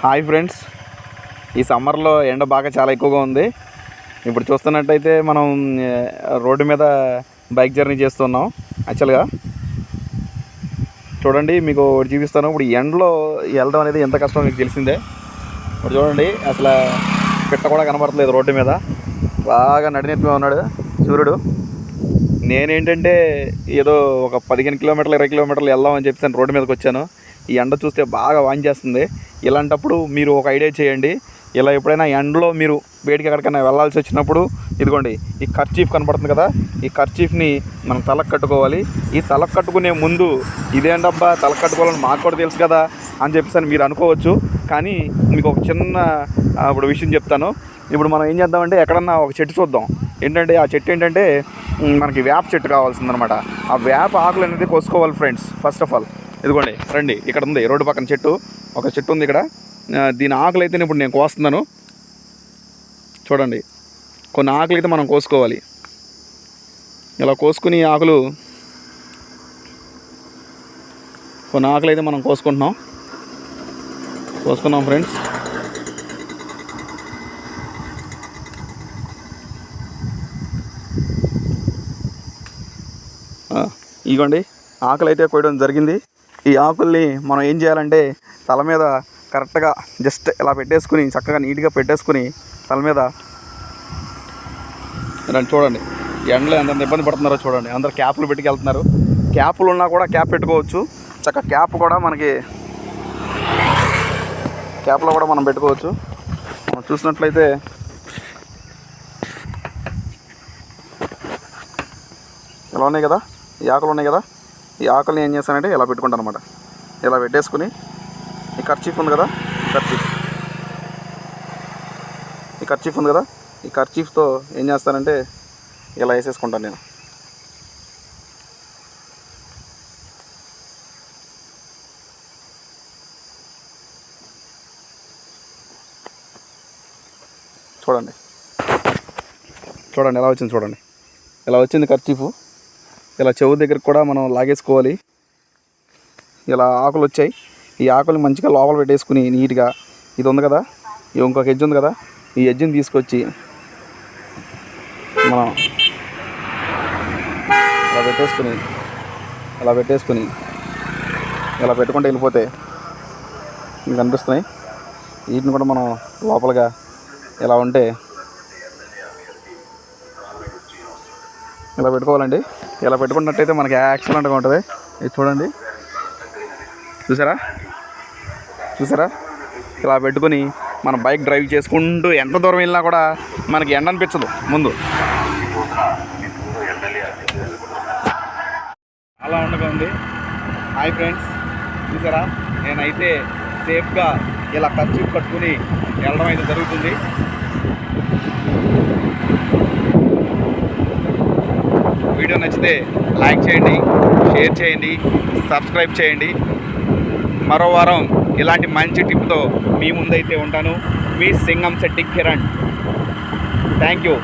Hi friends, ఈ సమ్మర్లో ఎండ బాగా చాలా ఎక్కువగా ఉంది. ఇప్పుడు చూస్తున్నట్టయితే మనం రోడ్డు మీద బైక్ జర్నీ చేస్తున్నాం. యాక్చువల్గా చూడండి, మీకు చూపిస్తాను. ఇప్పుడు ఎండలో వెళ్ళడం అనేది ఎంత కష్టమో మీకు తెలిసిందే. ఇప్పుడు చూడండి, అసలు పిట్ట కూడా కనబడట్లేదు రోడ్డు మీద. బాగా నడినెత్తి ఉన్నాడు సూర్యుడు. నేనేంటంటే ఏదో ఒక 15 కిలోమీటర్లు 20 కిలోమీటర్లు వెళ్దామని చెప్పి రోడ్డు మీదకి వచ్చాను. ఈ ఎండ చూస్తే బాగా వాంచేస్తుంది. ఇలాంటప్పుడు మీరు ఒక ఐడియా చేయండి. ఇలా ఎప్పుడైనా ఎండలో మీరు బయటికి ఎక్కడికైనా వెళ్ళాల్సి వచ్చినప్పుడు, ఇదిగోండి ఈ కర్చీఫ్ కనపడుతుంది కదా, ఈ కర్చీఫ్ని మనం తలకు కట్టుకోవాలి. ఈ తలకు కట్టుకునే ముందు ఇదేంటబ్బా తలకు కట్టుకోవాలని మాకు కూడా తెలుసు కదా అని చెప్పేసి మీరు అనుకోవచ్చు. కానీ మీకు ఒక చిన్న ఇప్పుడు విషయం చెప్తాను. ఇప్పుడు మనం ఏం చేద్దామంటే, ఎక్కడన్నా ఒక చెట్టు చూద్దాం. ఏంటంటే ఆ చెట్టు ఏంటంటే మనకి వేప చెట్టు కావాల్సిందనమాట. ఆ వేప ఆకులు అనేది కోసుకోవాలి ఫ్రెండ్స్. ఫస్ట్ ఆఫ్ ఆల్ ఇదిగోండి, రండి, ఇక్కడ ఉంది రోడ్డు పక్కన చెట్టు, ఒక చెట్టు ఉంది ఇక్కడ. దీని ఆకులు అయితే ఇప్పుడు నేను కోస్తున్నాను. చూడండి, కొన్ని ఆకులు అయితే మనం కోసుకోవాలి. ఇలా కోసుకుని కొన్ని ఆకులు అయితే మనం కోసుకున్నాం ఫ్రెండ్స్. ఇదిగోండి, ఆకులు అయితే కోయడం జరిగింది. ఈ ఆకుల్ని మనం ఏం చేయాలంటే తల మీద కరెక్ట్గా జస్ట్ ఇలా పెట్టేసుకుని, చక్కగా నీట్గా పెట్టేసుకుని తల మీద చూడండి. ఎండలో ఎంత ఇబ్బంది పడుతున్నారో చూడండి. అందరు క్యాప్లు పెట్టుకు వెళ్తున్నారు. క్యాప్లు ఉన్నా కూడా క్యాప్ పెట్టుకోవచ్చు. చక్కగా క్యాప్ కూడా మనకి క్యాప్లో కూడా మనం పెట్టుకోవచ్చు. మనం చూసినట్లయితే ఇలా ఉన్నాయి కదా, ఈ ఆకులు ఉన్నాయి కదా, ఈ ఆకుల్ని ఏం చేస్తానంటే ఇలా పెట్టుకుంటాను అనమాట. ఇలా పెట్టేసుకుని ఈ కర్చీఫ్ ఉంది కదా, ఈ కర్చీఫ్ ఉంది కదా, ఈ కర్చీఫ్తో ఏం చేస్తానంటే ఇలా వేసేసుకుంటాను నేను. చూడండి ఎలా వచ్చింది. చూడండి ఇలా వచ్చింది కర్చీఫ్. ఇలా చెవు దగ్గరికి కూడా మనం లాగేసుకోవాలి. ఇలా ఆకులు వచ్చాయి. ఈ ఆకులు మంచిగా లోపల పెట్టేసుకుని నీట్గా, ఇది ఉంది కదా, ఇంకొక ఎడ్జ్ ఉంది కదా, ఈ ఎడ్జ్ని తీసుకొచ్చి మనం ఇలా పెట్టేసుకుని ఇలా పెట్టుకుంటూ వెళ్ళిపోతే మీకు అనిపిస్తున్నాయి. వీటిని కూడా మనం లోపలగా ఇలా ఉంటే ఇలా పెట్టుకోవాలండి. ఇలా పెట్టుకున్నట్టయితే మనకి యాక్సిడెంట్గా ఉంటుంది. ఇది చూడండి, చూసారా ఇలా పెట్టుకుని మన బైక్ డ్రైవ్ చేసుకుంటూ ఎంత దూరం వెళ్ళినా కూడా మనకి ఎండ అనిపించదు ముందు. అలా ఉండగా ఉంది. హాయ్ ఫ్రెండ్స్, చూసారా నేనైతే సేఫ్గా ఇలా ఖర్చు కట్టుకుని వెళ్ళడం అయితే జరుగుతుంది. వీడియో నచ్చితే లైక్ చేయండి, షేర్ చేయండి, సబ్స్క్రైబ్ చేయండి. మరో వారం ఇలాంటి మంచి టిప్తో మీ ముందైతే ఉంటాను. మీ సింగంశెట్టి కిరణ్. Thank you.